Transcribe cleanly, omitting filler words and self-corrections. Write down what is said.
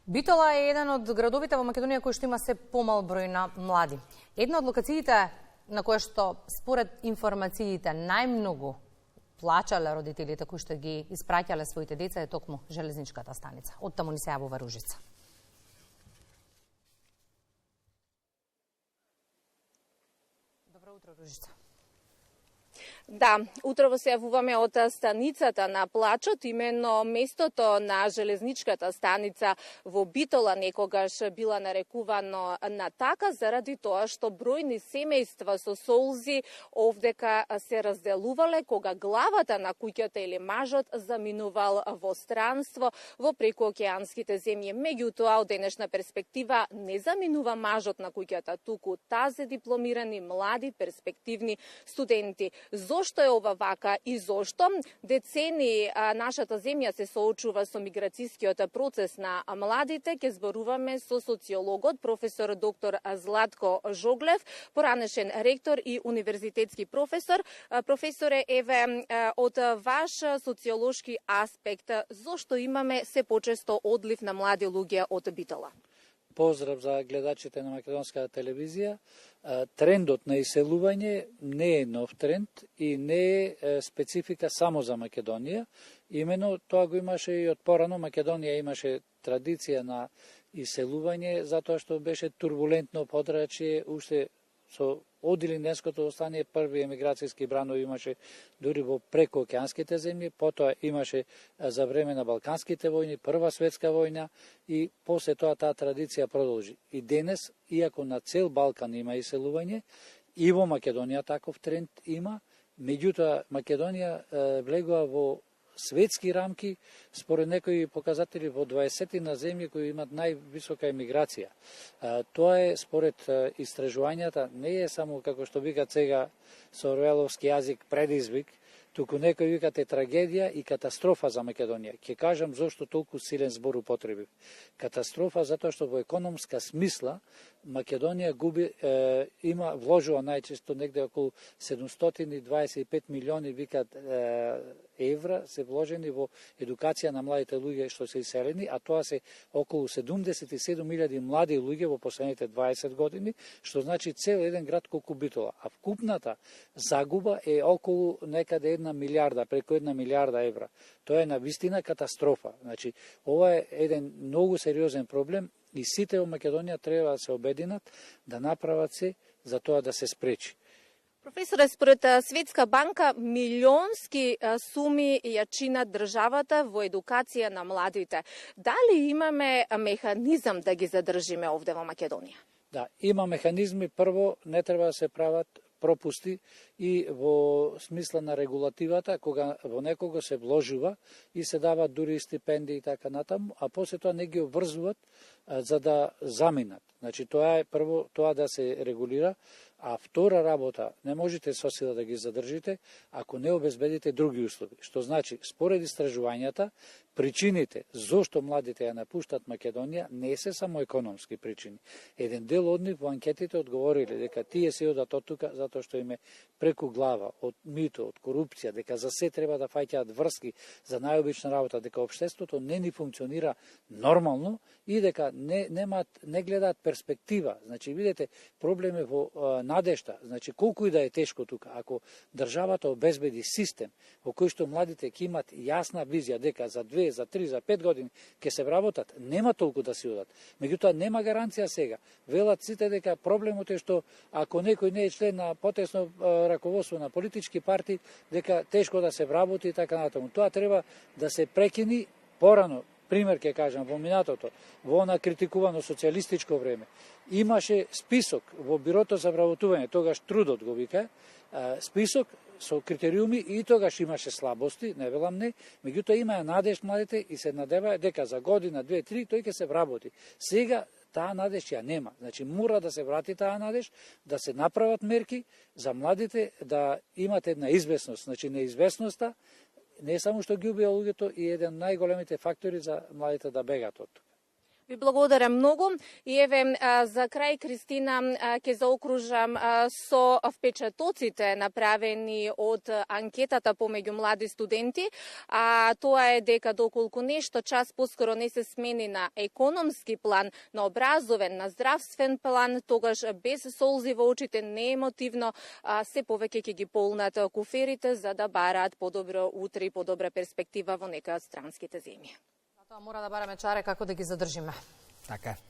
Битола е еден од градовите во Македонија кој што има се помал број на млади. Една од локациите на која што според информациите најмногу плачале родителите кои што ги испраќале своите деца е токму железничката станица. Од таму ни се јавува Ружица. Добро утро, Ружица. Да, утрово се јавуваме од станицата на плачот, именно местото на железничката станица во Битола некогаш била нарекувано на така заради тоа што бројни семејства со солзи овдека се разделувале кога главата на куќата или мажот заминувал во странство во прекуокеанските земји. Меѓутоа, од денешна перспектива не заминува мажот на куќата, туку тазе дипломирани млади перспективни студенти. Зошто е ова вака и зошто децени нашата земја се соочува со миграцијскиот процес на младите, ќе зборуваме со социологот професор доктор Златко Жоглев, поранешен ректор и универзитетски професор. Професоре, еве од ваш социолошки аспект, зошто имаме се почесто одлив на млади луѓе од Битола? Поздрав за гледачите на македонска телевизија. Трендот на иселување не е нов тренд и не е специфика само за Македонија. Имено тоа го имаше и од порано. Македонија имаше традиција на иселување затоа што беше турбулентно подрачје, уште со Одилинденското остание први емиграцијски бранови имаше дури во прекуокеанските земји, потоа имаше за време на Балканските војни, Прва светска војна и после тоа таа традиција продолжи. И денес, иако на цел Балкан има иселување, и во Македонија таков тренд има, меѓутоа Македонија влегува во светски рамки, според некои показатели во 20 на земји кои имат највисока емиграција. Тоа е според истражувањата, не е само како што викат сега со орвеловски јазик предизвик, туку некои викат е трагедија и катастрофа за Македонија. Ќе кажам зошто толку силен збор употребив. Катастрофа затоа што во економска смисла Македонија има вложува најчесто негде околу 725 милиони викат евра се вложени во едукација на младите луѓе што се иселени, а тоа се околу 77.000 млади луѓе во последните 20 години, што значи цел еден град колку Битола. А вкупната загуба е околу некаде 1 милиарда, преку 1 милиарда евра. Тоа е навистина катастрофа. Значи, ова е еден многу сериозен проблем и сите во Македонија треба да се обединат, да направат се за тоа да се спречи. Професоре, според Светска банка, милионски суми ја чинат државата во едукација на младите. Дали имаме механизам да ги задржиме овде во Македонија? Да, има механизми. Прво, не треба да се прават пропусти и во смисла на регулативата, кога во некого се вложува и се дават дури стипендии и така натаму, а после тоа не ги обврзуват за да заминат. Значи, тоа е прво, тоа да се регулира, а втора работа, не можете со сила да ги задржите ако не обезбедите други услови. Што значи, според истражувањата, причините зошто младите ја напуштат Македонија не се само економски причини. Еден дел од нив во анкетите одговориле дека тие се одат од тука затоа што им е преку глава од мито, од корупција, дека за се треба да фаќаат врски за најобична работа, дека општеството не ни функционира нормално и дека не гледаат перспектива. Значи, видете, проблем е во надежта. Значи, колку и да е тешко тука, ако државата обезбеди систем во кој што младите ќе имат јасна визија дека за 2, за 3, за 5 години ќе се вработат, нема толку да си одат. Меѓутоа, нема гаранција сега. Велат сите дека проблемот е што ако некој не е член на потесно раководство на политички партии, дека тешко да се вработи и така натаму. Тоа треба да се прекини порано. Пример ќе кажам, во минатото, во она критикувано социјалистичко време, имаше список во бирото за вработување, тогаш трудот го вика, список со критериуми и тогаш имаше слабости, не велам не, меѓутоа имаа надеж младите и се надеваа дека за година, 2, 3 тој ќе се вработи. Сега таа надеж ја нема. Значи, мора да се врати таа надеж, да се направат мерки за младите да имат една известност. Значи, неизвестноста не само што ги убија луѓето и еден најголемите фактори за младите да бегат од тука. Ви благодарам многу и еве за крај, Кристина, ќе заокружам со впечатоците направени од анкетата помеѓу млади студенти, а тоа е дека доколку нешто час поскоро не се смени на економски план, на образовен, на здравствен план, тогаш без солзи во очите, неемотивно, се повеќе ќе ги полнат куферите за да бараат подобро утре и подобра перспектива во некоја од странските земји. Затоа мора да бараме чаре како да ги задржиме. Така е.